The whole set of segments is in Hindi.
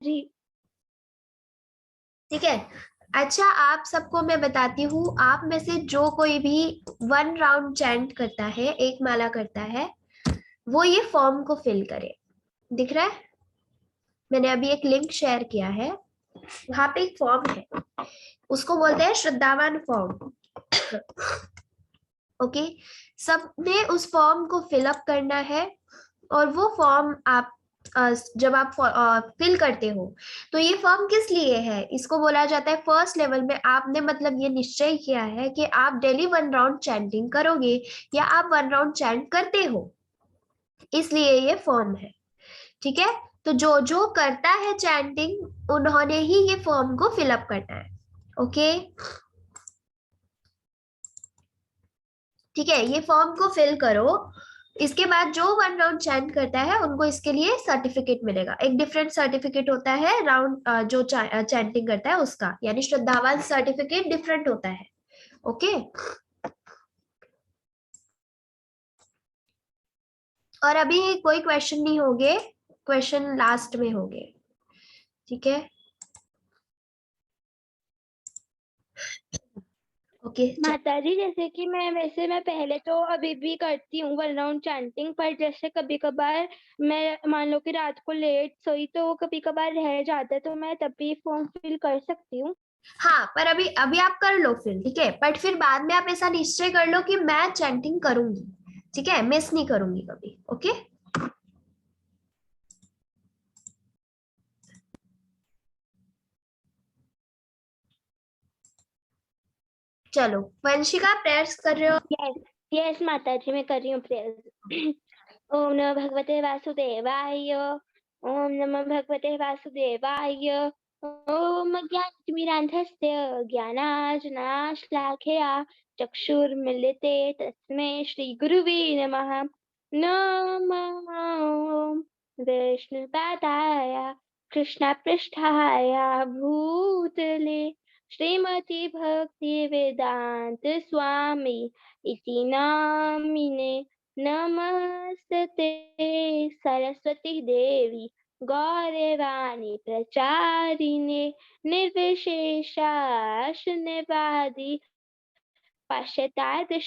जी ठीक है। अच्छा, आप सबको मैं बताती हूँ, आप में से जो कोई भी 1 राउंड चैंट करता है, एक माला करता है, वो ये फॉर्म को फिल करे। दिख रहा है? मैंने अभी एक लिंक शेयर किया है, वहां पे एक फॉर्म है, उसको बोलते हैं श्रद्धावान फॉर्म। ओके, सबने उस फॉर्म को फिलअप करना है। और वो फॉर्म आप जब आप फिल करते हो, तो ये फॉर्म किस लिए है, इसको बोला जाता है फर्स्ट लेवल में आपने मतलब ये निश्चय किया है कि आप डेली 1 राउंड चैंटिंग करोगे, या आप 1 राउंड चैंट करते हो, इसलिए ये फॉर्म है। ठीक है, तो जो जो करता है चैंटिंग, उन्होंने ही ये फॉर्म को फिलअप करना है। ओके, ठीक है, ये फॉर्म को फिल करो। इसके बाद जो 1 राउंड चैंट करता है, उनको इसके लिए सर्टिफिकेट मिलेगा। एक डिफरेंट सर्टिफिकेट होता है राउंड जो चैंटिंग करता है उसका, यानी श्रद्धावान सर्टिफिकेट डिफरेंट होता है। ओके, और अभी कोई क्वेश्चन नहीं होंगे, क्वेश्चन लास्ट में होंगे। ठीक है, ओके। माता जी, जैसे कि मैं पहले तो अभी भी करती हूँ 1 राउंड चैंटिंग, पर जैसे कभी कभार मैं मान लो कि रात को लेट सोई तो कभी कभार रह जाता है, तो मैं तब भी फॉर्म फिल कर सकती हूँ। हाँ, पर अभी अभी आप कर लो फिर, ठीक है, बट फिर बाद में आप ऐसा निश्चय कर लो कि मैं चैंटिंग करूंगी, ठीक है, मिस नहीं करूंगी कभी। ओके, चलो, वंशिका प्रेयर्स कर रहे हो? यस यस माता जी, मैं कर रही हूँ प्रेयर। ओम नमो भगवते वासुदेवाय, ओम नमो भगवते वासुदेवाय, ओम ज्ञानतिमिरान्धस्य ज्ञानाञ्जनशलाकया चक्षुर्मीलिते तस्मै श्रीगुरुवे नमः। नमः विष्णुपादाय कृष्णपृष्ठाय भूतले श्रीमती भक्ति वेदांत स्वामी इति नामिने। नमस्ते सरस्वती देवी गौरवाणी प्रचारिणे निर्विशेषा शून्यवादी पाश्चात्य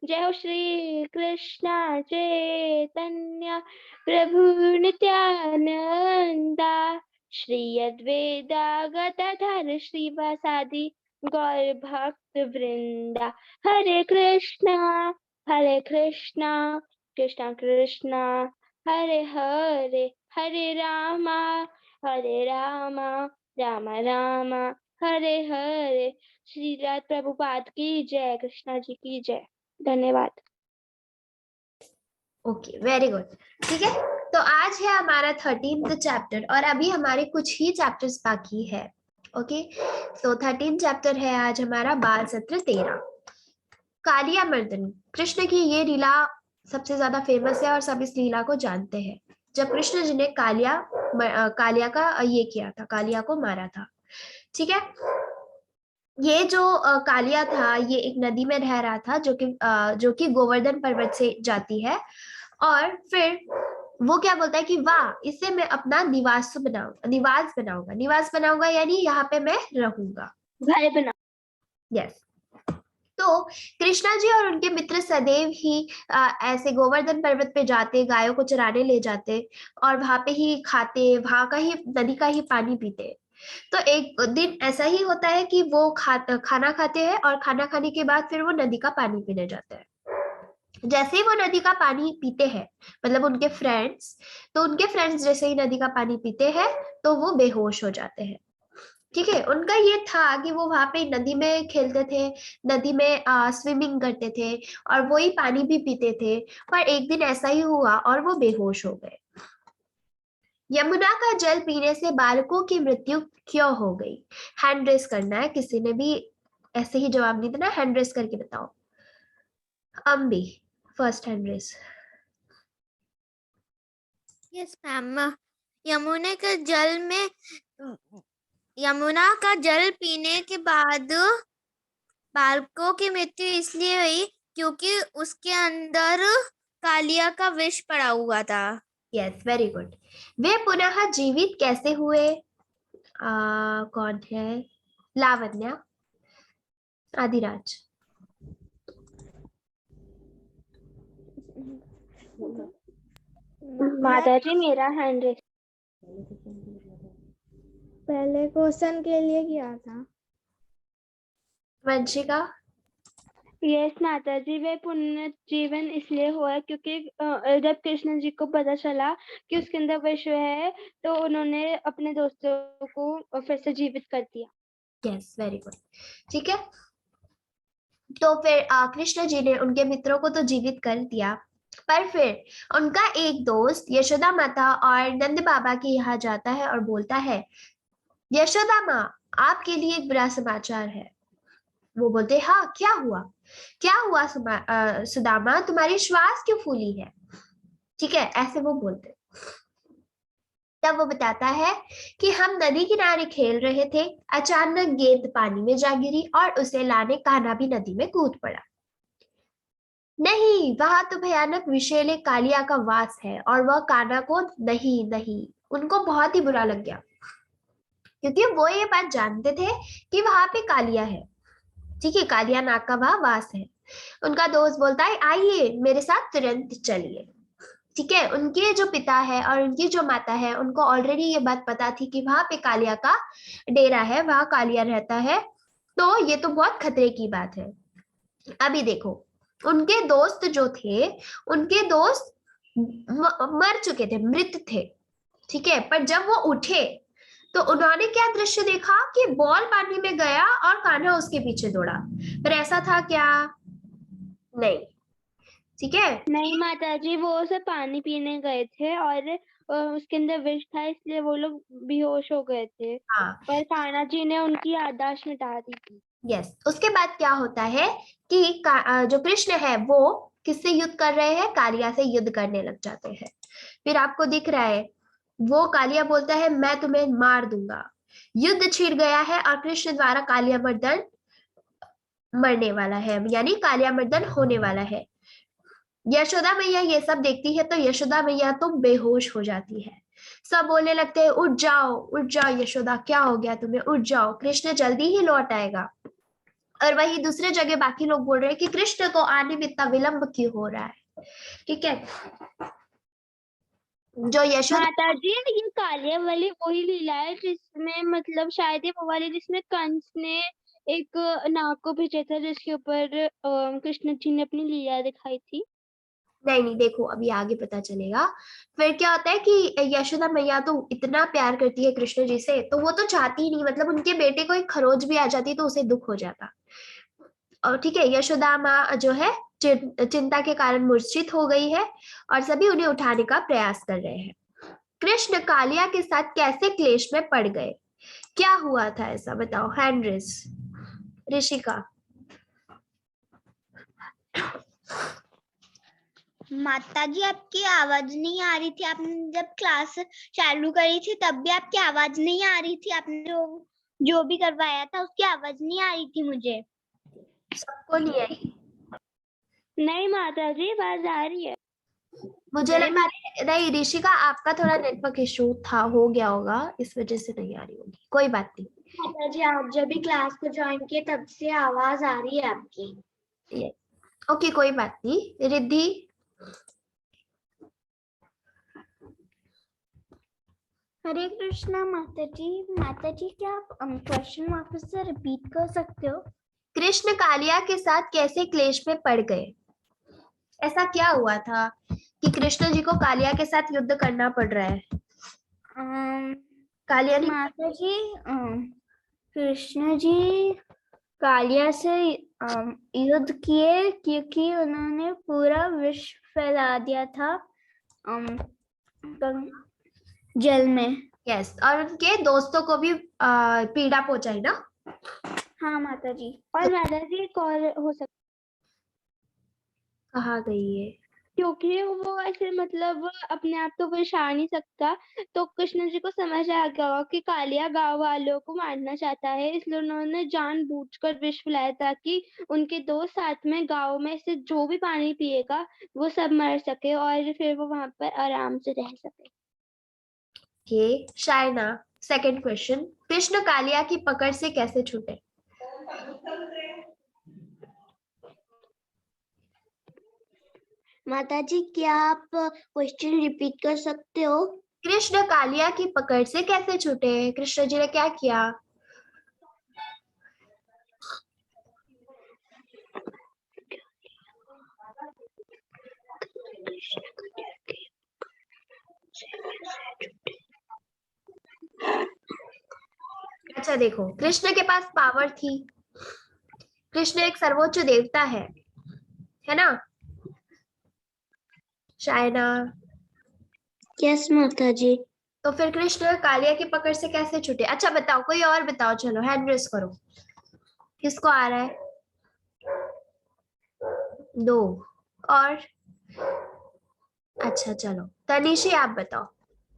जय हो श्री कृष्ण चैतन्य प्रभु नित्यानंदा, श्री अद्वैता गदाधर श्रीवासादि गौर भक्त वृंदा। हरे कृष्णा कृष्णा कृष्णा हरे हरे, हरे रामा राम राम हरे हरे। श्री रात प्रभुपाद की जय, कृष्णा जी की जय। धन्यवाद। Okay, very good. ठीक है, तो आज है हमारा 13th चैप्टर, और अभी हमारे कुछ ही चैप्टर्स बाकी है। ओके, तो 13 चैप्टर है आज हमारा, बाल सत्र 13। कालिया मर्दन, कृष्ण की ये लीला सबसे ज्यादा फेमस है और सब इस लीला को जानते हैं। जब कृष्ण जी ने कालिया का ये किया था, कालिया को मारा था। ठीक है, ये जो कालिया था, ये एक नदी में रह रहा था, जो कि गोवर्धन पर्वत से जाती है। और फिर वो क्या बोलता है कि वाह, इससे मैं अपना निवास बनाऊंगा, यानी यहाँ पे मैं रहूंगा। घर बना। यस। तो कृष्णा जी और उनके मित्र सदैव ही ऐसे गोवर्धन पर्वत पे जाते, गायों को चराने ले जाते, और वहां पे ही खाते, वहां का ही नदी का ही पानी पीते। तो एक दिन ऐसा ही होता है कि वो खाना खाते हैं, और खाना खाने के बाद फिर वो नदी का पानी पीने जाते हैं। जैसे ही वो नदी का पानी पीते हैं, मतलब उनके फ्रेंड्स, तो उनके फ्रेंड्स जैसे ही नदी का पानी पीते हैं, तो वो बेहोश हो जाते हैं। ठीक है, उनका ये था कि वो वहां पे नदी में खेलते थे, नदी में स्विमिंग करते थे, और वो ही पानी भी पीते थे। पर एक दिन ऐसा ही हुआ और वो बेहोश हो गए। यमुना का जल पीने से बालकों की मृत्यु क्यों हो गई? हैंड रेस करना है, किसी ने भी ऐसे ही जवाब नहीं देना, हैंड रेस करके बताओ। Ambi, first hand raise. Yes ma'am, Yamuna का जल में यमुना का जल पीने के बाद बालकों की मृत्यु इसलिए हुई क्योंकि उसके अंदर कालिया का विष पड़ा हुआ था। Yes, very good. वे पुनः जीवित कैसे हुए? कौन है? लावण्या, आदिराज। माता जी मेरा हैंड रेस। पहले क्वेश्चन के लिए किया था। वंशिका। यस माता जी, वे पुनर्जीवन इसलिए हुआ क्योंकि जब कृष्ण जी को पता चला कि उसके अंदर विश्व है तो उन्होंने अपने दोस्तों को फिर से जीवित कर दिया। Yes, very good. ठीक है, तो फिर कृष्ण जी ने उनके मित्रों को तो जीवित कर दिया, पर फिर उनका एक दोस्त यशोदा माता और नंद बाबा के यहाँ जाता है और बोलता है, यशोदा माँ, आपके लिए एक बुरा समाचार है। वो बोलते, हाँ क्या हुआ? क्या हुआ सुदामा, तुम्हारी श्वास क्यों फूली है? ठीक है, ऐसे वो बोलते। तब वो बताता है कि हम नदी किनारे खेल रहे थे, अचानक गेंद पानी में जा गिरी और उसे लाने कान्हा भी नदी में कूद पड़ा। नहीं, वहां तो भयानक विषैले कालिया का वास है और वह कान्हा को नहीं, उनको बहुत ही बुरा लग गया, क्योंकि वो ये बात जानते थे कि वहां पे कालिया है। ठीक है, कालिया नाग का वहां वास है। उनका दोस्त बोलता है, आइए मेरे साथ तुरंत चलिए। ठीक है, उनके जो पिता है और उनकी जो माता है, उनको ऑलरेडी ये बात पता थी कि वहां पे कालिया का डेरा है, वहां कालिया रहता है, तो ये तो बहुत खतरे की बात है। अभी देखो, उनके दोस्त जो थे, उनके दोस्त मर चुके थे, मृत थे। ठीक है, पर जब वो उठे तो उन्होंने क्या दृश्य देखा कि बॉल पानी में गया और कान्हा उसके पीछे दौड़ा। पर ऐसा था क्या? नहीं। ठीक है, नहीं माता जी, वो सब पानी पीने गए थे और उसके अंदर विष था, इसलिए वो लोग बेहोश हो गए थे। हाँ, पर कान्हा जी ने उनकी याददाश्त मिटा दी थी। यस। उसके बाद क्या होता है कि जो कृष्ण है वो किससे युद्ध कर रहे हैं? कालिया से युद्ध करने लग जाते हैं। फिर आपको दिख रहा है, वो कालिया बोलता है, मैं तुम्हें मार दूंगा। युद्ध छिड़ गया है और कृष्ण द्वारा कालिया मर्दन मरने वाला है, यानी कालिया मर्दन होने वाला है। यशोदा मैया ये सब देखती है तो यशोदा मैया तो बेहोश हो जाती है। सब बोलने लगते हैं, उठ जाओ यशोदा, क्या हो गया तुम्हें? उठ जाओ, कृष्ण जल्दी ही लौट आएगा। और वही दूसरे जगह बाकी लोग बोल रहे हैं कि कृष्ण को आने में इतना विलंब क्यों हो रहा है। ठीक है, जो यशोदा। माता जी, ये कालिया वाली वही लीला है जिसमें मतलब शायद ये वो वाली जिसमें कंस ने एक नाग को भेजा था जिसके ऊपर कृष्ण जी ने अपनी लीला दिखाई थी। नहीं, देखो अभी आगे पता चलेगा। फिर क्या होता है कि यशोदा मैया तो इतना प्यार करती है कृष्ण जी से, तो वो तो चाहती ही नहीं, मतलब उनके बेटे को एक खरोच भी आ जाती तो उसे दुख हो जाता। और ठीक है, यशोदा माँ जो है चिंता के कारण मूर्छित हो गई है और सभी उन्हें उठाने का प्रयास कर रहे हैं। कृष्ण कालिया के साथ कैसे क्लेश में पड़ गए? क्या हुआ था ऐसा, बताओ। हैंड्रिस, ऋषिका। माता जी, आपकी आवाज नहीं आ रही थी। आपने जब क्लास चालू करी थी तब भी आपकी आवाज नहीं आ रही थी। आपने जो भी करवाया था उसकी आवाज नहीं आ रही थी मुझे। सबको नहीं आई? नहीं माता जी, आवाज आ रही है। मुझे लगा नहीं, ऋषिका आपका थोड़ा नेटवर्क इशू था, हो गया होगा, इस वजह से नहीं आ रही होगी। कोई बात नहीं। माता जी, आप जब भी क्लास को ज्वाइन किए तब से आवाज आ रही है आपकी। ओके, कोई बात नहीं। रिद्धि। हरे कृष्णा माता जी। माता जी, क्या आप क्वेश्चन वापस से रिपीट कर सकते हो? कृष्ण कालिया के साथ कैसे क्लेश में पड़ गए? ऐसा क्या हुआ था कि कृष्ण जी को कालिया के साथ युद्ध करना पड़ रहा है? कालिया ने माता जी, कृष्ण जी कालिया से युद्ध किए क्योंकि उन्होंने पूरा विश्व फैला दिया था जल में। यस, और उनके दोस्तों को भी पीड़ा पहुंचाई ना? हाँ माता जी। और माता जी एक और हो सकता, कहा गई है क्योंकि वो ऐसे मतलब अपने आप तो विष आ नहीं सकता, तो कृष्ण जी को समझ आ गया होगा कि कालिया गांव वालों को मारना चाहता है, इसलिए उन्होंने जानबूझकर विष पिलाया ताकि उनके दोस्त साथ में गांव में से जो भी पानी पिएगा वो सब मर सके और फिर वो वहां पर आराम से रह सके। Okay Shayna, second question, Krishna Kaliya की पकड़ से कैसे छूटे? माताजी क्या आप क्वेश्चन रिपीट कर सकते हो? कृष्ण कालिया की पकड़ से कैसे छूटे? कृष्ण जी ने क्या किया? अच्छा देखो, कृष्ण के पास पावर थी, कृष्ण एक सर्वोच्च देवता है ना शायना? यस माताजी। तो फिर कृष्ण कालिया की पकड़ से कैसे छूटे? अच्छा बताओ, कोई और बताओ, चलो हैंड रेस करो, किसको आ रहा है? 2 और अच्छा चलो तनिषी आप बताओ,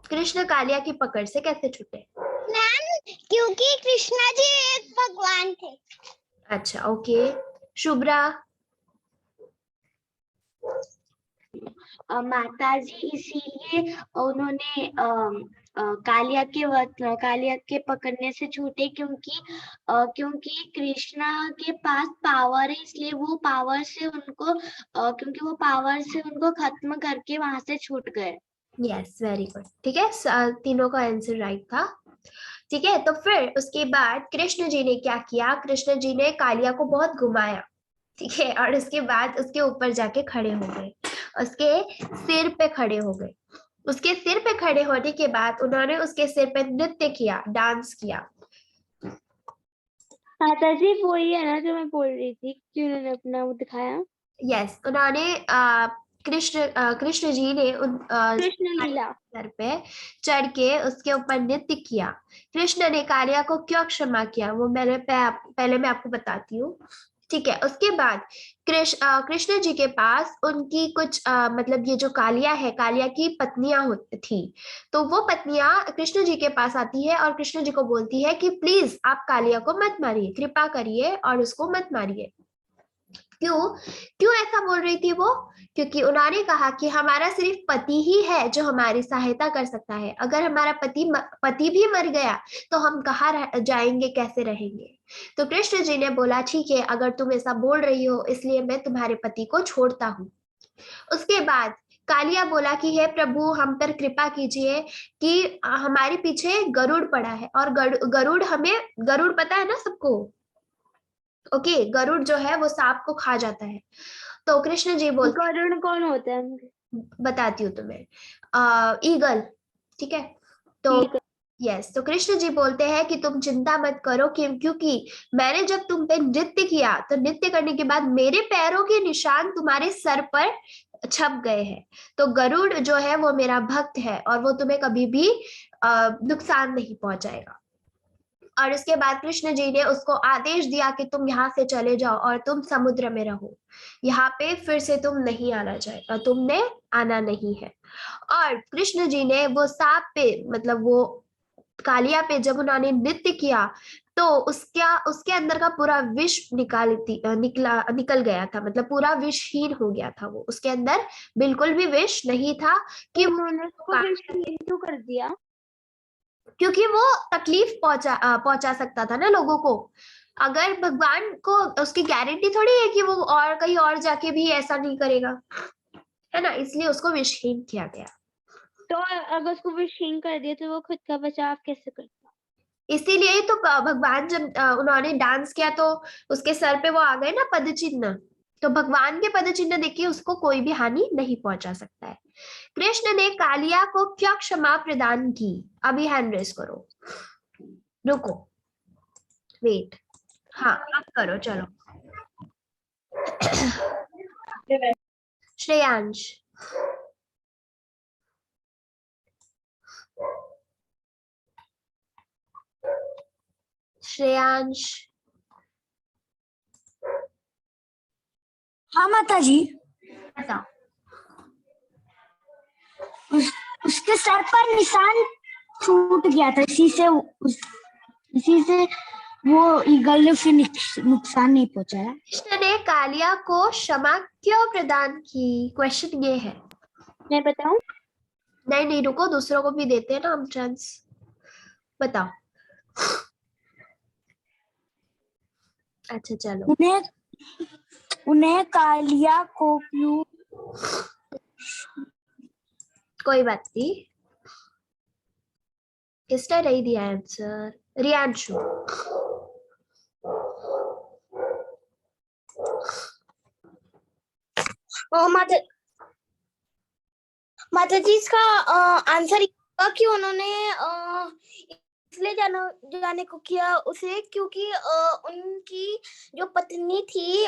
कृष्ण कालिया की पकड़ से कैसे छूटे? मैम क्योंकि कृष्णा जी एक भगवान थे। अच्छा ओके, शुभ्रा? माताजी इसीलिए उन्होंने कालिया के पकड़ने से छूटे क्योंकि कृष्णा के पास पावर है, इसलिए वो पावर से उनको क्योंकि वो पावर से उनको खत्म करके वहां से छूट गए। यस वेरी गुड, ठीक है, तीनों का आंसर राइट था। ठीक है, तो फिर उसके बाद कृष्ण जी ने क्या किया? कृष्ण जी ने कालिया को बहुत घुमाया, ठीक है, और उसके बाद उसके ऊपर जाके खड़े हो गए, उसके सिर पे खड़े हो गए। उसके सिर पे खड़े होने के बाद उन्होंने उसके सिर पे नृत्य किया, डांस किया। माताजी वही है ना जो मैं बोल रही थी कि उन्होंने अपना वो दिखाया। यस, उन्होंने कृष्ण जी ने कृष्ण लीला सर पे चढ़ के उसके ऊपर नृत्य किया। कृष्ण ने कालिया को क्यों क्षमा किया वो पहले मैं आपको बताती हूँ, ठीक है। उसके बाद कृष्ण जी के पास उनकी कुछ मतलब ये जो कालिया है, कालिया की पत्नियां थी, तो वो पत्नियां कृष्ण जी के पास आती है और कृष्ण जी को बोलती है कि प्लीज आप कालिया को मत मारिए, कृपा करिए और उसको मत मारिए। क्यों ऐसा बोल रही थी वो? क्योंकि उन्होंने कहा कि हमारा सिर्फ पति ही है जो हमारी सहायता कर सकता है, अगर हमारा पति भी मर गया तो हम कहाँ जाएंगे, कैसे रहेंगे? तो कृष्ण जी ने बोला ठीक है, अगर तुम ऐसा बोल रही हो इसलिए मैं तुम्हारे पति को छोड़ता हूँ। उसके बाद कालिया बोला कि हे प्रभु हम पर कृपा कीजिए कि हमारे पीछे गरुड़ पड़ा है, और गरुड़ पता है ना सबको? ओके, गरुड़ जो है वो सांप को खा जाता है। तो कृष्ण जी बोलते, गरुड़ कौन होता है? बताती हूँ तुम्हें, ईगल, ठीक है। तो यस, तो कृष्ण जी बोलते हैं कि तुम चिंता मत करो, क्योंकि मैंने जब तुम पे नृत्य किया तो नृत्य करने के बाद मेरे पैरों के निशान तुम्हारे सर पर छप गए हैं। तो गरुड़ जो है वो मेरा भक्त है और वो तुम्हें कभी भी नुकसान नहीं पहुंचाएगा। और इसके बाद कृष्ण जी ने उसको आदेश दिया कि तुम यहाँ से चले जाओ और तुम समुद्र में रहो, यहाँ पे फिर से तुम नहीं आना चाहिए, तुमने आना नहीं है। और कृष्ण जी ने वो सांप पे मतलब वो कालिया पे जब उन्होंने नृत्य किया तो उसके अंदर का पूरा विष निकल गया था, मतलब पूरा विषहीन हो गया था वो, उसके अंदर बिल्कुल भी विष नहीं था कि उन्होंने उसको विषहीन क्यों कर दिया? क्योंकि वो तकलीफ पहुंचा सकता था ना लोगों को। अगर भगवान को उसकी गारंटी थोड़ी है कि वो और कहीं और जाके भी ऐसा नहीं करेगा, है ना, इसलिए उसको विषहीन किया गया। तो अगर उसको विषहीन कर दिया तो वो खुद का बचाव कैसे करता? इसीलिए तो भगवान जब उन्होंने डांस किया तो उसके सर पे वो आ गए ना पद चिन्ह, तो भगवान के पद चिन्ह देखिए उसको कोई भी हानि नहीं पहुंचा सकता है। कृष्ण ने कालिया को क्या क्षमा प्रदान की? अभी हैंड रेस करो, रुको, वेट, हाँ अब करो, चलो। श्रेयांश, श्रेयांश, हाँ माताजी, बताओ। उसके सर पर निशान छूट गया था, इसी से वो ईगल ने उसे नुकसान नहीं पहुंचाया। कृष्ण ने कालिया को क्षमा क्यों प्रदान की? क्वेश्चन ये है। मैं बताऊं? नहीं नहीं रुको, दूसरों को भी देते हैं ना हम चांस। बताओ। अच्छा चलो। उन्हें कालिया को क्यों? कोई बात नहीं, किसने नहीं दिया आंसर? रियांशु। माता जी इसका आंसर कि उन्होंने इसलिए जाने को किया उसे क्योंकि उनकी जो पत्नी थी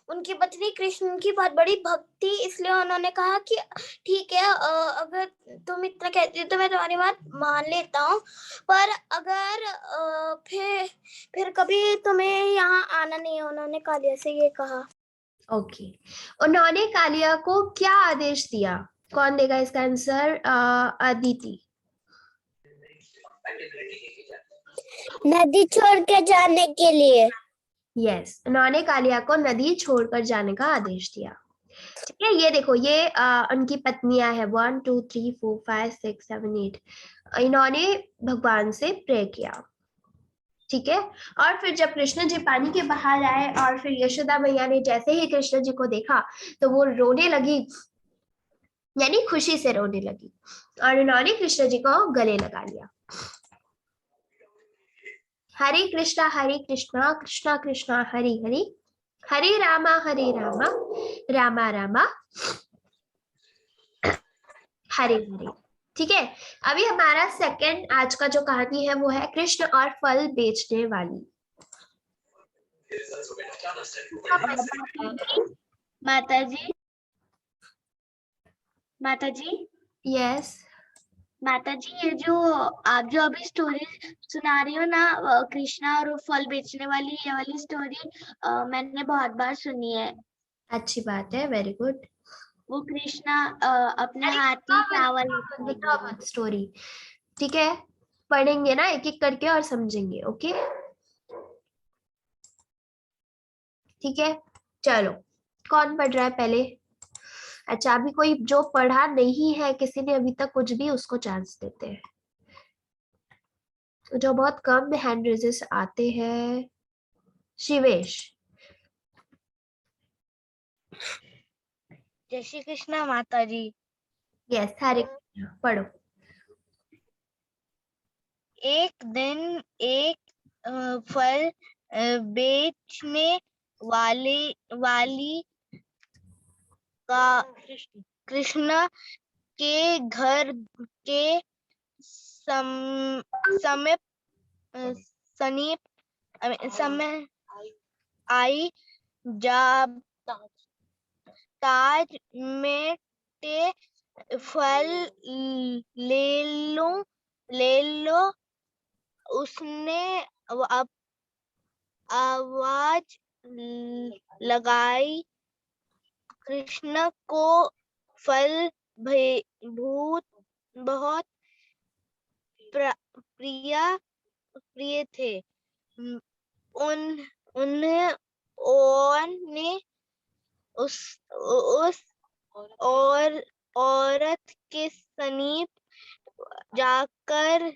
उनकी पत्नी कृष्ण की बहुत बड़ी भक्त थी, इसलिए उन्होंने कहा कि ठीक है अगर तुम इतना कहती हो तो मैं तुम्हारी बात मान लेता हूँ, पर अगर फिर कभी तुम्हें यहाँ आना नहीं है, उन्होंने कालिया से ये कहा। ओके, उन्होंने कालिया को क्या आदेश दिया? कौन देगा इसका आंसर? अदिति। नदी छोड़ के जाने के लिए। यस, उन्होंने कालिया को नदी छोड़कर जाने का आदेश दिया। ठीक है, ये देखो, ये उनकी पत्नियां हैं 1 2 3 4 5 6 7 8। इन्होंने भगवान से प्रे किया। ठीक है, और फिर जब कृष्ण जी पानी के बाहर आए और फिर यशोदा मैया ने जैसे ही कृष्ण जी को देखा तो वो रोने लगी, यानी खुशी से रोने लगी, और उन्होंने कृष्ण जी को गले लगा लिया। हरे कृष्णा कृष्णा कृष्णा हरे हरे, हरे रामा रामा रामा हरे हरे। ठीक है, अभी हमारा सेकंड आज का जो कहानी है वो है कृष्ण और फल बेचने वाली। माता जी यस माता जी, ये जो आप जो अभी स्टोरी सुना रही हो ना, कृष्णा और फल बेचने वाली, ये वाली स्टोरी मैंने बहुत बार सुनी है। अच्छी बात है, वेरी गुड। वो कृष्णा अपने हाथ में चावल स्टोरी, ठीक है, पढ़ेंगे ना एक एक करके और समझेंगे। ओके ठीक है, चलो कौन पढ़ रहा है पहले? अच्छा, अभी कोई जो पढ़ा नहीं है किसी ने अभी तक कुछ भी, उसको चांस देते हैं। तो जो बहुत कम हैंड रेजेस आते हैं, शिवेश। जय श्री कृष्णा माता जी। यस, हरे कृष्णा, पढ़ो। एक दिन एक फल बेचने वाली का कृष्ण के घर के समीप आई। जब ताज में ते फल ले लो उसने आवाज लगाई। कृष्ण को फल बहुत प्रिय थे। उन्हें उस औरत के समीप जाकर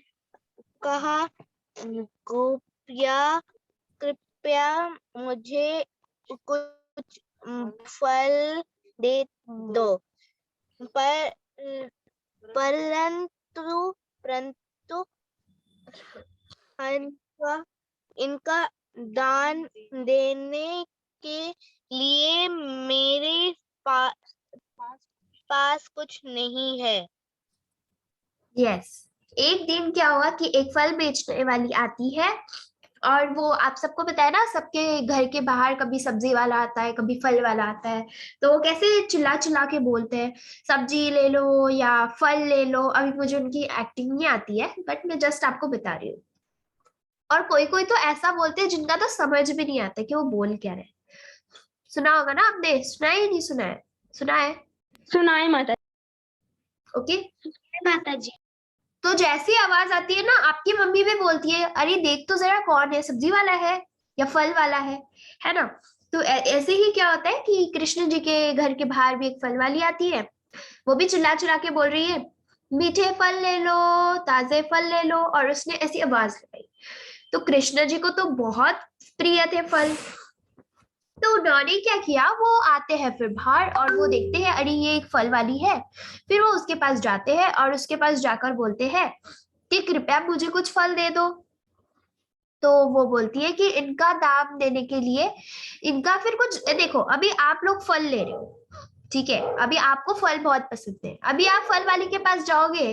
कहा, कृपया मुझे कुछ फल दे दो। परंतु इनका दान देने के लिए मेरे पास कुछ नहीं है। यस, एक दिन क्या हुआ कि एक फल बेचने वाली आती है, और वो आप सबको पता है ना, सबके घर के बाहर कभी सब्जी वाला आता है, कभी फल वाला आता है, तो वो कैसे चिल्ला चिल्ला के बोलते हैं, सब्जी ले लो या फल ले लो। अभी मुझे उनकी एक्टिंग नहीं आती है, बट मैं जस्ट आपको बता रही हूँ। और कोई कोई तो ऐसा बोलते हैं जिनका तो समझ भी नहीं आता कि वो बोल क्या रहे। सुना होगा ना आपने? सुना है नहीं सुना है? सुना है? सुना है माता। ओके माता जी। तो जैसी आवाज आती है ना, आपकी मम्मी भी बोलती है, अरे देख तो जरा कौन है, सब्जी वाला है या फल वाला है ना? तो ऐसे ही क्या होता है कि कृष्ण जी के घर के बाहर भी एक फल वाली आती है, वो भी चिल्ला चिल्ला के बोल रही है, मीठे फल ले लो, ताजे फल ले लो, और उसने ऐसी आवाज लगाई। तो कृष्ण जी को तो बहुत प्रिय थे फल, तो उन्होंने क्या किया, वो आते हैं फिर बाहर और वो देखते हैं अरे ये एक फल वाली है। फिर वो उसके पास जाते हैं और उसके पास जाकर बोलते हैं कि कृपया मुझे कुछ फल दे दो। तो वो बोलती है कि इनका दाम देने के लिए इनका फिर कुछ देखो, अभी आप लोग फल ले रहे हो, ठीक है, अभी आपको फल बहुत पसंद है, अभी आप फल वाली के पास जाओगे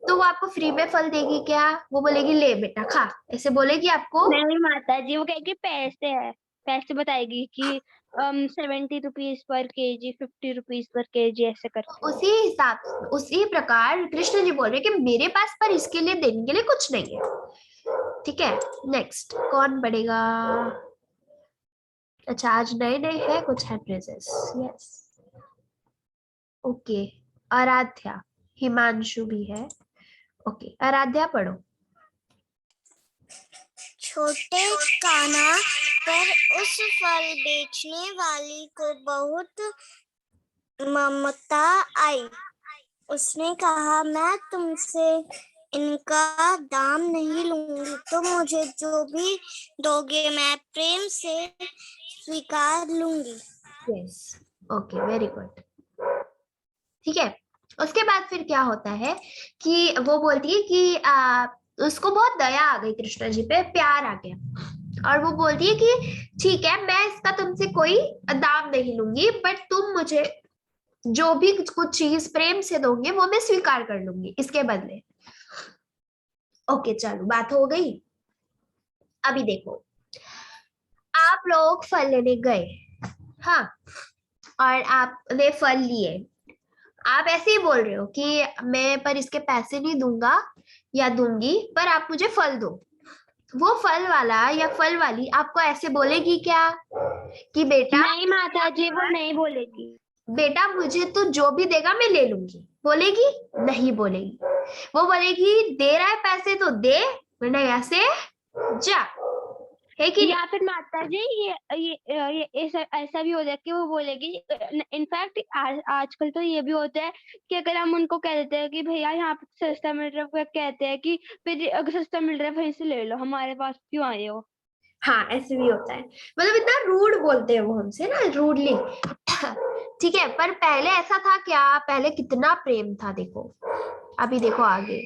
तो वो आपको फ्री में फल देगी क्या? वो बोलेगी ले बेटा खा, ऐसे बोलेगी आपको? नहीं माता जी, वो कहेगी पैसे है, पैसे बताएगी कि 70 rupees per KG, 50 rupees per KG, ऐसे करके। उसी हिसाब, उसी प्रकार कृष्ण जी बोल रहे कि मेरे पास पर इसके लिए देने के लिए कुछ नहीं है, ठीक है। नेक्स्ट कौन पढ़ेगा? अच्छा आज नए नए है कुछ हैप्रेजेस, यस ओके। आराध्या, हिमांशु भी है, ओके आराध्या पढ़ो। छोटे कान्हा पर उस फल बेचने वाली को बहुत ममता आई। उसने कहा मैं तुमसे इनका दाम नहीं लूंगी, तुम मुझे जो भी दोगे मैं प्रेम से स्वीकार लूंगी। यस ओके वेरी गुड, ठीक है। उसके बाद फिर क्या होता है कि वो बोलती है कि उसको बहुत दया आ गई कृष्ण जी पे, प्यार आ गया, और वो बोलती है कि ठीक है मैं इसका तुमसे कोई दाम नहीं लूंगी, बट तुम मुझे जो भी कुछ चीज प्रेम से दोगे वो मैं स्वीकार कर लूंगी इसके बदले। ओके चलो बात हो गई। अभी देखो, आप लोग फल लेने गए, हाँ, और आपने फल लिए, आप ऐसे ही बोल रहे हो कि मैं पर इसके पैसे नहीं दूंगा या दूंगी, पर आप मुझे फल दो। वो फल वाला या फल वाली आपको ऐसे बोलेगी क्या कि बेटा नहीं माता जी, वो नहीं बोलेगी। बेटा मुझे तो जो भी देगा मैं ले लूंगी, बोलेगी? नहीं बोलेगी, वो बोलेगी दे रहा है पैसे तो दे, वरना यहाँ से जा, है कि नहीं? या फिर माता जी ये ऐसा भी हो जाए कि वो बोलेगी, इनफैक्ट आजकल तो ये भी होता है कि अगर हम उनको कह देते हैं कि भैया यहाँ पे सस्ता मिल रहा है, कहते हैं कि फिर अगर सस्ता मिल रहा है वहीं से ले लो, हमारे पास क्यों आए हो। हाँ ऐसे भी होता है, मतलब इतना रूड बोलते हैं वो हमसे ना, रूडली ठीक है। पर पहले ऐसा था क्या? पहले कितना प्रेम था देखो। अभी देखो आगे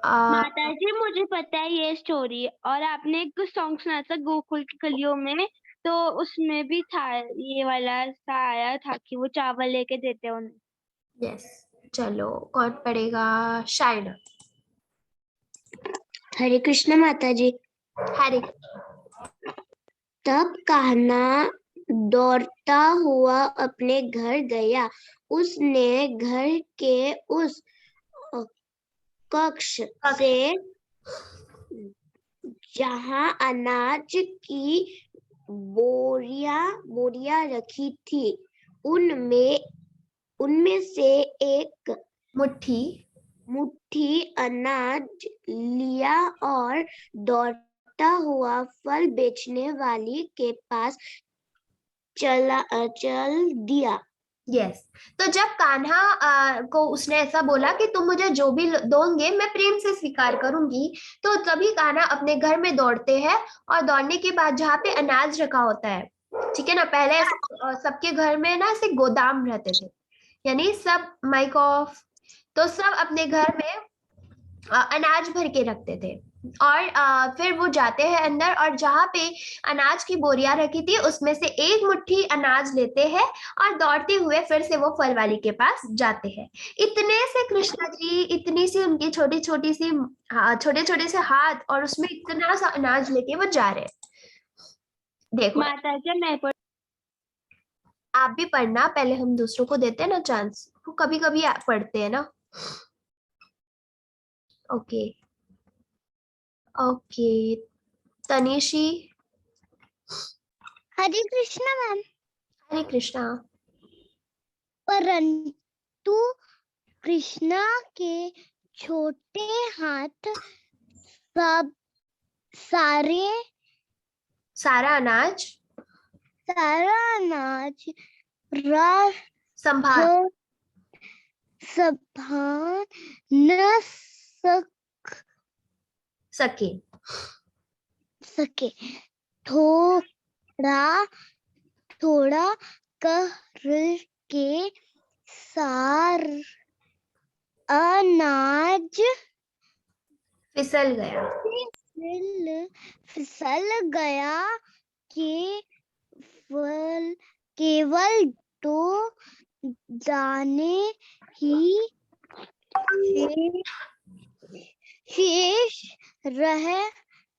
माता जी मुझे पता है ये स्टोरी, और आपने एक सॉन्ग सुना था गोकुल की कलियों में, तो उसमें भी था ये वाला सा आया था कि वो चावल लेके देते हैं उन्हें। यस चलो कौन पढ़ेगा? शायना। हरे कृष्ण माता जी। हरे तब कान्हा दौड़ता हुआ अपने घर गया। उसने घर के उस कक्ष से जहां अनाज की बोरिया रखी थी उनमें से एक मुट्ठी अनाज लिया और दौड़ता हुआ फल बेचने वाली के पास चल दिया। यस तो जब कान्हा को उसने ऐसा बोला कि तुम मुझे जो भी दोगे मैं प्रेम से स्वीकार करूंगी, तो तभी कान्हा अपने घर में दौड़ते हैं, और दौड़ने के बाद जहाँ पे अनाज रखा होता है, ठीक है ना, पहले सबके घर में ना ऐसे गोदाम रहते थे, यानी सब माइक ऑफ, तो सब अपने घर में अनाज भर के रखते थे, और फिर वो जाते हैं अंदर, और जहाँ पे अनाज की बोरियां रखी थी उसमें से एक मुट्ठी अनाज लेते हैं और दौड़ते हुए फिर से वो फल वाली के पास जाते हैं। इतने से कृष्णा जी, इतनी सी उनकी छोटी छोटी सी छोटे छोटे से हाथ, और उसमें इतना सा अनाज लेके वो जा रहे हैं। देखो माता जी मैं आप भी पढ़ना, पहले हम दूसरों को देते हैं ना चांस, वो कभी कभी पढ़ते हैं ना। Okay okay Tanishi. Hare Krishna ma'am. Hare Krishna. परंतु कृष्णा के छोटे हाथ सब सारा अनाज सारा अनाज संभाल संभाल न सके। सके। थोड़ा थोड़ा करके सार अनाज फिसल गया। फिसल गया। केवल 2 दाने ही शेष रह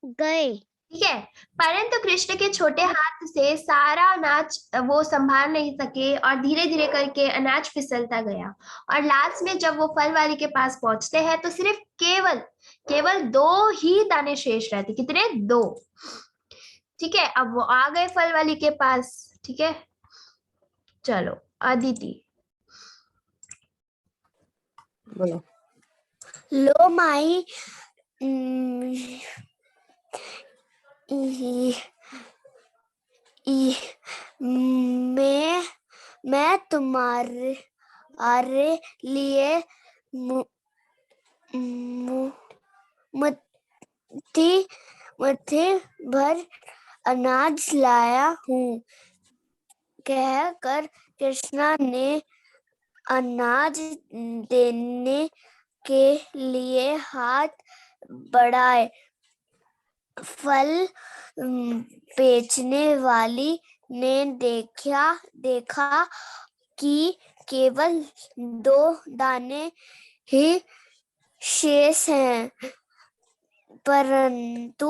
गए। ठीक है, परंतु कृष्ण के छोटे हाथ से सारा अनाज वो संभाल नहीं सके और धीरे धीरे करके अनाज फिसलता गया। और लास्ट में जब वो फल वाली के पास पहुंचते हैं तो सिर्फ केवल 2 ही दाने शेष रहते। कितने? 2। ठीक है, अब वो आ गए फल वाली के पास। ठीक है, चलो अदिति बोलो। लो माई मैं तुम्हारे लिए मुट्ठी भर अनाज लाया हूँ। कहकर कृष्णा ने अनाज देने के लिए हाथ बढ़ाए। फल बेचने वाली ने देखा कि केवल 2 दाने ही शेष हैं, परंतु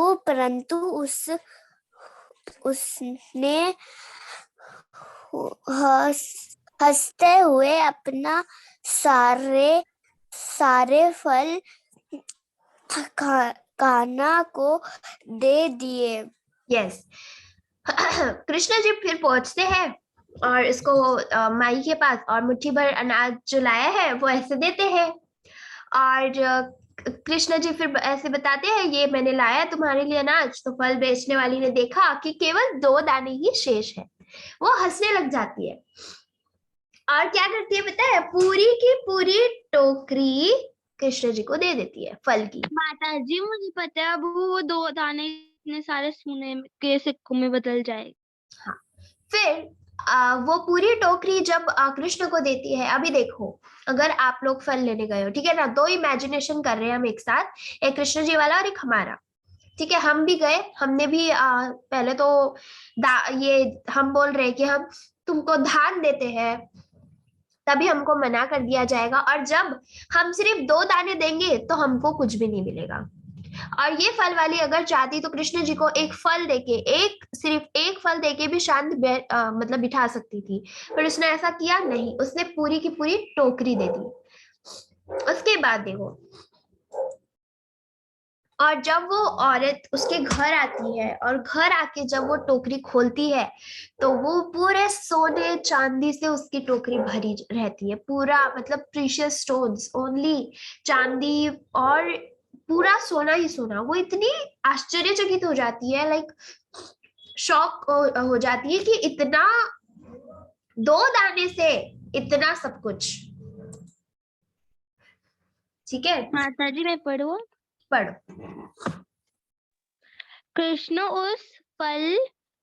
उसने हंसते हुए अपना सारे फल कान्हा को दे दिए। यस। कृष्ण जी फिर पहुंचते हैं और इसको माई के पास और मुट्ठी भर अनाज जो लाया है वो ऐसे देते हैं। और कृष्ण जी फिर ऐसे बताते हैं, ये मैंने लाया तुम्हारे लिए अनाज। तो फल बेचने वाली ने देखा कि केवल 2 दाने ही शेष है। वो हंसने लग जाती है और क्या करती है पता है? पूरी की पूरी टोकरी कृष्ण जी को दे देती है फल की। माता जी मुझे पता है, अब वो 2 दाने इतने सारे सोने के सिक्कों में बदल जाएगा। हाँ, फिर वो पूरी टोकरी जब कृष्ण को देती है। अभी देखो, अगर आप लोग फल लेने गए हो, ठीक है ना, 2 इमेजिनेशन कर रहे हैं हम एक साथ, एक कृष्ण जी वाला और एक हमारा। ठीक है, हम भी गए, हमने भी पहले तो ये हम बोल रहे हैं कि हम तुमको धान देते हैं, तभी हमको मना कर दिया जाएगा। और जब हम सिर्फ 2 दाने देंगे तो हमको कुछ भी नहीं मिलेगा। और ये फल वाली अगर चाहती तो कृष्ण जी को एक फल देके, सिर्फ एक फल देके भी शांत मतलब बिठा सकती थी, पर उसने ऐसा किया नहीं। उसने पूरी की पूरी टोकरी दे दी। उसके बाद देखो, और जब वो औरत उसके घर आती है और घर आके जब वो टोकरी खोलती है तो वो पूरे सोने चांदी से उसकी टोकरी भरी रहती है। पूरा मतलब प्रीशियस स्टोन्स ओनली, चांदी और पूरा सोना ही सोना। वो इतनी आश्चर्यचकित हो जाती है, लाइक शॉक हो जाती है कि इतना 2 दाने से इतना सब कुछ। ठीक है, माता जी मैं पढ़ूं? पढ़ो। कृष्ण उस फल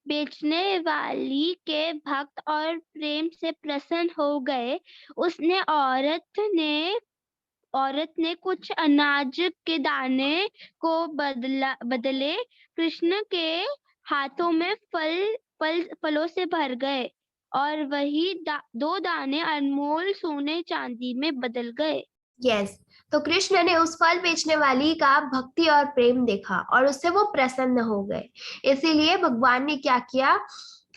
बेचने वाली के भक्त और प्रेम से प्रसन्न हो गए। उसने औरत ने कुछ अनाज के दाने को बदले कृष्ण के हाथों में फलों से भर गए और वही 2 दाने अनमोल सोने चांदी में बदल गए। यस, तो कृष्ण ने उस फल बेचने वाली का भक्ति और प्रेम देखा और उससे वो प्रसन्न हो गए। इसीलिए भगवान ने क्या किया,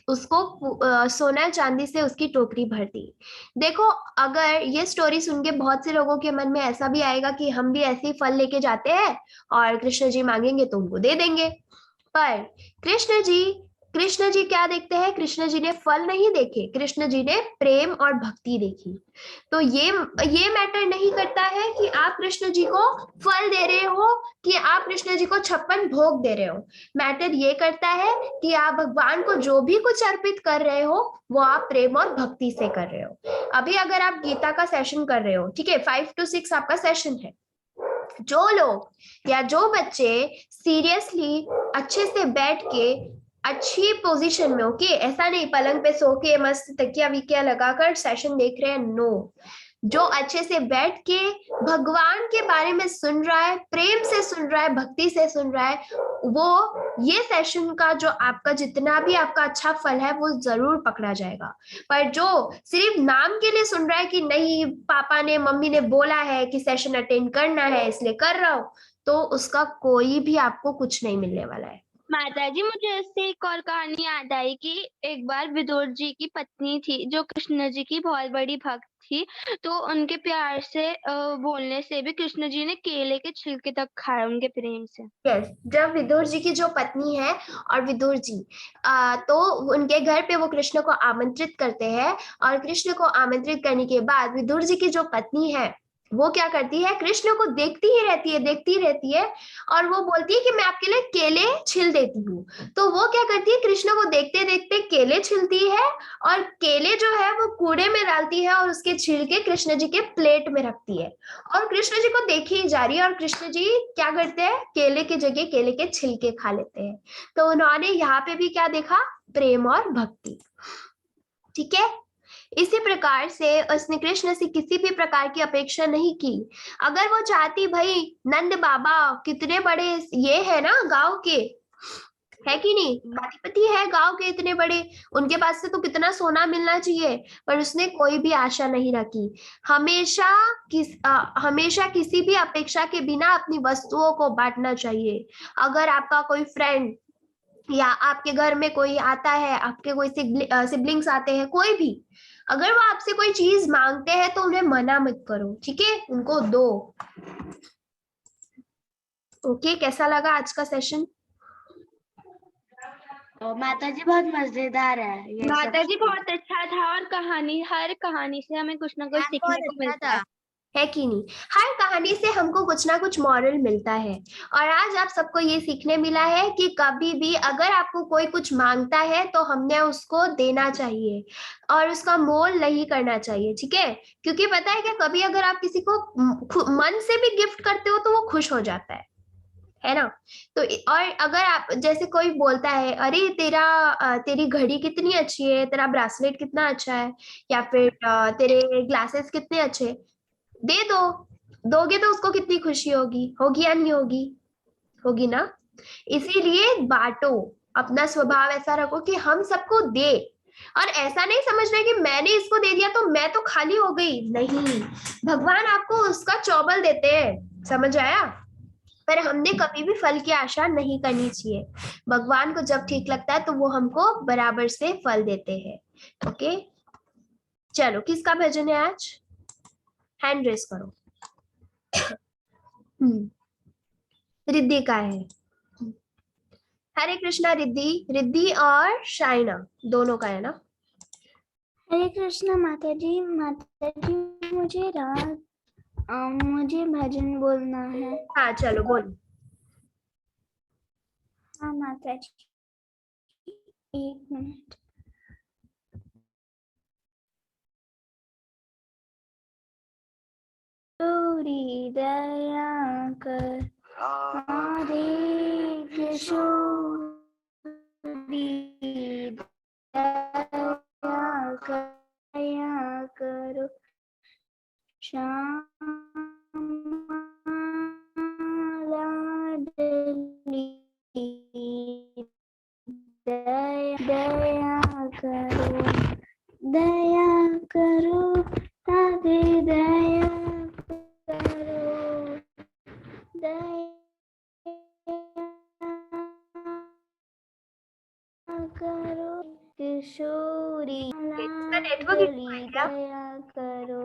उसको सोना चांदी से उसकी टोकरी भर दी। देखो, अगर ये स्टोरी सुन के बहुत से लोगों के मन में ऐसा भी आएगा कि हम भी ऐसे ही फल लेके जाते हैं और कृष्ण जी मांगेंगे तो उनको दे देंगे, पर कृष्ण जी कृष्ण जी क्या देखते हैं? कृष्ण जी ने फल नहीं देखे, कृष्ण जी ने प्रेम और भक्ति देखी। तो ये मैटर नहीं करता है कि आप कृष्ण जी को फल दे रहे हो कि आप कृष्ण जी को 56 भोग दे रहे हो। मैटर ये करता है कि आप भगवान को जो भी कुछ अर्पित कर रहे हो वो आप प्रेम और भक्ति से कर रहे हो। अभी अगर आप गीता का सेशन कर रहे हो, ठीक है, 5 to 6 आपका सेशन है, जो लोग या जो बच्चे सीरियसली अच्छे से बैठ के अच्छी पोजीशन में, ओके, ऐसा नहीं पलंग पे सो के मस्त तकिया विकिया लगाकर सेशन देख रहे हैं, नो, जो अच्छे से बैठ के भगवान के बारे में सुन रहा है, प्रेम से सुन रहा है, भक्ति से सुन रहा है, वो ये सेशन का जो आपका जितना भी आपका अच्छा फल है वो जरूर पकड़ा जाएगा। पर जो सिर्फ नाम के लिए सुन रहा है कि नहीं पापा ने मम्मी ने बोला है कि सेशन अटेंड करना है इसलिए कर रहा हूं, तो उसका कोई भी आपको कुछ नहीं मिलने वाला है। माताजी, मुझे इससे एक और कहानी याद आई कि एक बार विदुर जी की पत्नी थी जो कृष्ण जी की बहुत बड़ी भक्त थी, तो उनके प्यार से बोलने से भी कृष्ण जी ने केले के छिलके तक खाए उनके प्रेम से। यस, जब विदुर जी की जो पत्नी है और विदुर जी तो उनके घर पे वो कृष्ण को आमंत्रित करते हैं, और कृष्ण को आमंत्रित करने के बाद विदुर जी की जो पत्नी है वो क्या करती है, कृष्ण को देखती रहती है और वो बोलती है कि मैं आपके लिए केले छिल देती हूँ। तो वो क्या करती है, कृष्ण को देखते देखते केले छिलती है और केले जो है वो कूड़े में डालती है और उसके छिलके कृष्ण जी के प्लेट में रखती है, और कृष्ण जी को देखी ही जा रही है, और कृष्ण जी क्या करते हैं, केले की जगह केले के छिलके खा लेते हैं। तो उन्होंने यहाँ पे भी क्या देखा, प्रेम और भक्ति। ठीक है, इसी प्रकार से उसने कृष्ण से किसी भी प्रकार की अपेक्षा नहीं की। अगर वो चाहती, भाई नंद बाबा कितने बड़े ये है ना गांव के, है कि नहीं, अधिपति है गांव के इतने बड़े, उनके पास से तो कितना सोना मिलना चाहिए, पर उसने कोई भी आशा नहीं रखी। हमेशा किसी भी अपेक्षा के बिना अपनी वस्तुओं को बांटना चाहिए। अगर आपका कोई फ्रेंड या आपके घर में कोई आता है, आपके कोई सिबलिंग्स आते हैं, कोई भी, अगर वो आपसे कोई चीज मांगते हैं तो उन्हें मना मत करो, ठीक है, उनको दो। ओके, कैसा लगा आज का सेशन? माताजी बहुत मजेदार है ये सब। माताजी बहुत अच्छा था, और हर कहानी से हमें कुछ ना कुछ सीखने को मिलता है कि नहीं? हर कहानी से हमको कुछ ना कुछ मॉरल मिलता है, और आज आप सबको ये सीखने मिला है कि कभी भी अगर आपको कोई कुछ मांगता है तो हमने उसको देना चाहिए और उसका मोल नहीं करना चाहिए, ठीक है? क्योंकि पता है क्या, कभी अगर आप किसी को मन से भी गिफ्ट करते हो तो वो खुश हो जाता है ना? तो और अगर आप, जैसे कोई बोलता है अरे तेरी घड़ी कितनी अच्छी है, तेरा ब्रेसलेट कितना अच्छा है, या फिर तेरे ग्लासेस कितने अच्छे, दे दोगे तो उसको कितनी खुशी होगी या नहीं होगी ना? इसीलिए बांटो, अपना स्वभाव ऐसा रखो कि हम सबको दे, और ऐसा नहीं समझना कि मैंने इसको दे दिया तो मैं तो खाली हो गई, नहीं, भगवान आपको उसका चौबल देते हैं, समझ आया? पर हमने कभी भी फल की आशा नहीं करनी चाहिए। भगवान को जब ठीक लगता है तो वो हमको बराबर से फल देते हैं। ओके, चलो, किसका भजन है आज? हैंड रेस करो। रिद्धि का है। हरे कृष्णा। रिद्धि और शाइना दोनों का है ना? हरे कृष्णा माताजी। मुझे भजन बोलना है। हाँ चलो बोलो। हाँ माताजी, 1 मिनट। किशोरी दया कर, हरे किशोरी दया करो, लाडली दया करो, राधे दया करो, किशोरी दया करो।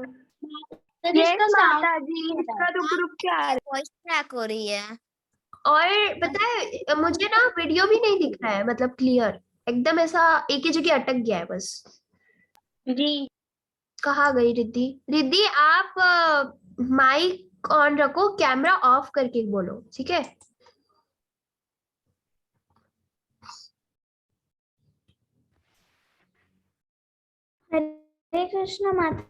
माताजी, इसका रुक के आ रहा है। वॉइस क्रैक हो रही है। और पता है मुझे ना वीडियो भी नहीं दिख रहा है, मतलब क्लियर। एकदम ऐसा एक ही जगह अटक गया है बस। जी। कहाँ गई रिद्धि? रिद्धि आप माइक ऑन रखो, कैमरा ऑफ करके बोलो, ठीक है? हरे कृष्ण माता।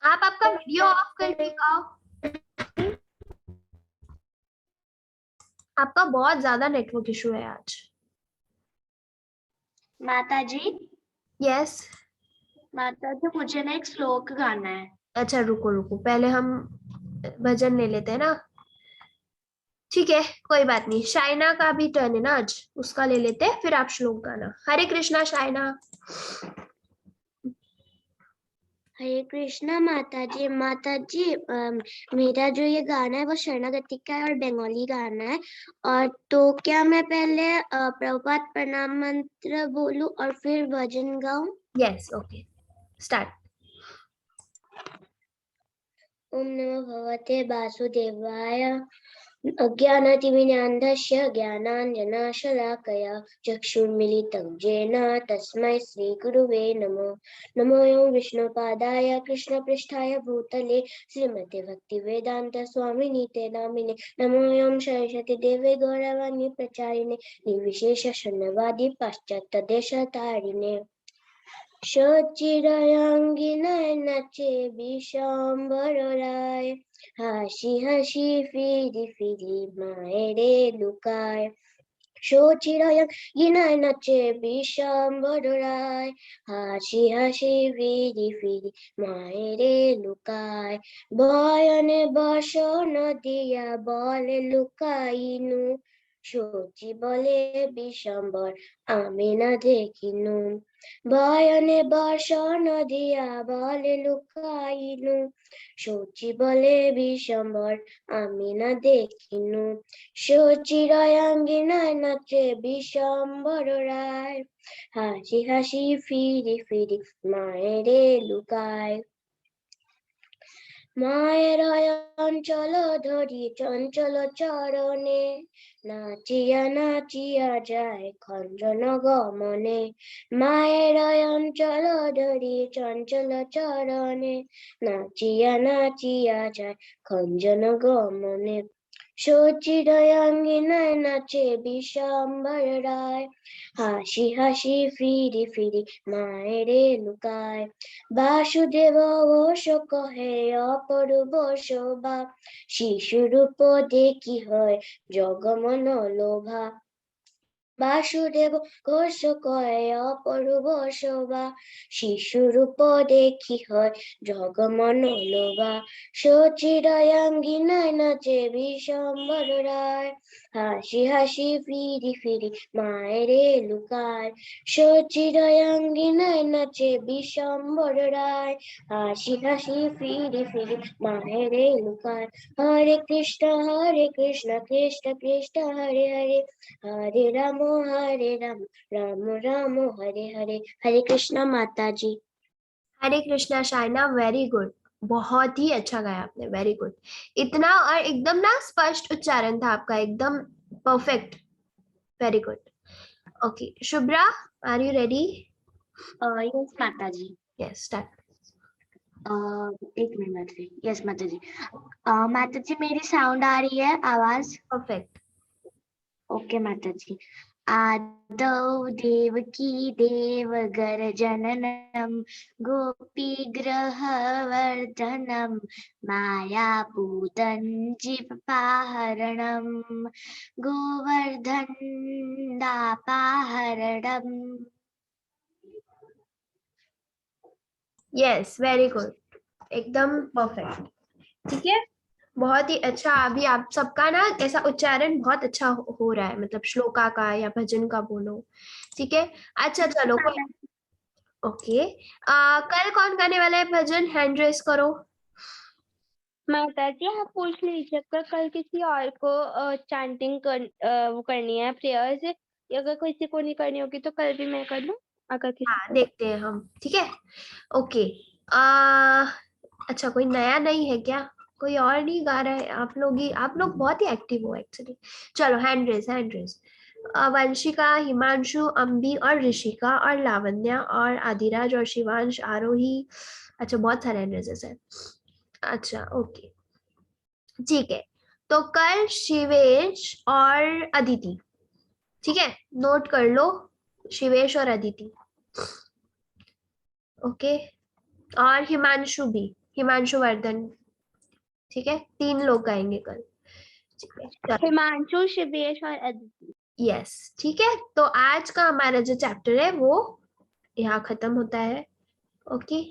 आप आपका वीडियो ऑफ करके आओ। आपका बहुत ज्यादा नेटवर्क इशू है आज। माता जी, यस। माता जी मुझे ना एक श्लोक गाना है। अच्छा रुको रुको, पहले हम भजन ले लेते हैं ना। ठीक है, कोई बात नहीं। शाइना का भी टर्न है ना आज, उसका ले लेते हैं, फिर आप श्लोक गाना। हरे कृष्णा शाइना। हरे कृष्णा माता जी। माता जी मेरा जो ये गाना है वो शरणागति का है और बंगाली गाना है। और तो क्या मैं पहले प्रभुपाद प्रणाम मंत्र बोलूं और फिर भजन गाऊं? Yes, okay, start. ओम नमो भगवते वासुदेवाय। अज्ञानातिमिरान्धस्य ज्ञानाञ्जनशलाकया चक्षुर्मिलितं येन तस्मै श्रीगुरुवे नमः। नमो ओं विष्णुपादाय कृष्णपृष्ठाय भूतले श्रीमते भक्तिवेदान्त स्वामिनीते नामिने। नमो ओं सरस्वती देवे गौरवाणी प्रचारिणे निर्विशेष शून्यवादी पाश्चात्यदेशतारिणे। সচিরাঙ্গিনায় নাচে বিশ্বম্বর রায়, হাসি হাসি ফিরি ফিরি মায়েরে লুকায়। সচিরাঙ্গিনায় নাচে বিশ্বম্বর রায়, হাসি হাসি ফিরি ফিরি মায়েরে লুকায়। বয়নে বসন দিয়া বলে লুকাইনু, সচি বলে বিশ্বম্বর আমি না দেখিনু। বয়নে বসন দিয়া বলে লুকাইনু, সচি বলে বিশ্বম্বর আমি না দেখিনু। সচিরাঙ্গিনায় নাচে বিশ্বম্বর রায়, হাসি হাসি ফিরি ফিরি মায়েরে লুকায়। মায়ের অঞ্চল ধরি চঞ্চল চরণে, নাচিয়া নাচিয়া যায় খঞ্জন গমনে। মায়ের অঞ্চল ধরি চঞ্চল চরণে, নাচিয়া নাচিয়া যায় খঞ্জন গমনে। সচিরাঙ্গিনায় নাচে বিশ্বম্বর রায়, হাসি হাসি ফিরি ফিরি মায়েরে লুকায়। বাসুদেব অবশ্য কহে অপূর্ব শোভা, শিশুরূপ দেখি হয় জগমন লোভা। বাসুদেব ঘোষ কয় অপূর্ব শোভা, শিশুরূপ দেখি হয় জগমন লোভা। সচিরাঙ্গিনায় নাচে বিশ্বম্বর রায়, হাসি হাসি ফিরি ফিরি মায়েরে লুকায়। সচিরাঙ্গিনায় নাচে বিশ্বম্বর রায়, হাসি হাসি ফিরি ফিরি মায়েরে লুকায়। হরে কৃষ্ণ কৃষ্ণ কৃষ্ণ হরে হরে, हरे राम राम राम हरे हरे। हरे कृष्णा माता जी। हरे कृष्णा शाइना, वेरी गुड, बहुत ही अच्छा गाया आपने, वेरी गुड। इतना और एकदम ना स्पष्ट उच्चारण था आपका, एकदम perfect, very good. Okay Shubhra, are you ready? Yes माता जी। Yes, start. एक मिनट। यस माता जी। माता जी मेरी साउंड आ रही है, आवाज? परफेक्ट। ओके माता जी। आदौ देवकी देवगर जननम, गोपी ग्रहवर्धनम, मायापूतं जीवपाहरणम, गोवर्धन दापाहरणम। यस, वेरी गुड, एकदम परफेक्ट, ठीक है, बहुत ही अच्छा। अभी आप सबका ना ऐसा उच्चारण बहुत अच्छा हो रहा है, मतलब श्लोका का या भजन का बोलो, ठीक है। अच्छा चलो, ओके। कल कौन गाने वाला है भजन? हैंड रेस करो। माता जी आप पूछ लीजिए कल किसी और को चैंटिंग वो करनी है प्रेयर्स, अगर किसी को नहीं करनी होगी तो कल भी मैं कर लूं, अगर किसी हाँ देखते हैं हम, ठीक है, ओके। अच्छा कोई नया नहीं है क्या? कोई और नहीं गा रहा है? आप लोग बहुत ही एक्टिव हो एक्चुअली। चलो hand raise, hand raise. Vanshika, Himanshu, Ambi और ऋषिका और लावण्या और आदिराज और शिवांश, आरोही। अच्छा, बहुत सारे एड्रेसेस है। अच्छा, ओके, ठीक है। तो कल शिवेश और अदिति, ठीक है, नोट कर लो, शिवेश और अदिति। ओके, और हिमांशु भी, हिमांशु वर्धन, ठीक है, 3 लोग गाएंगे कल, ठीक है, चलो। हिमांशु, शिवेश और अदिति। यस, ठीक है। तो आज का हमारा जो चैप्टर है वो यहाँ खत्म होता है। ओके।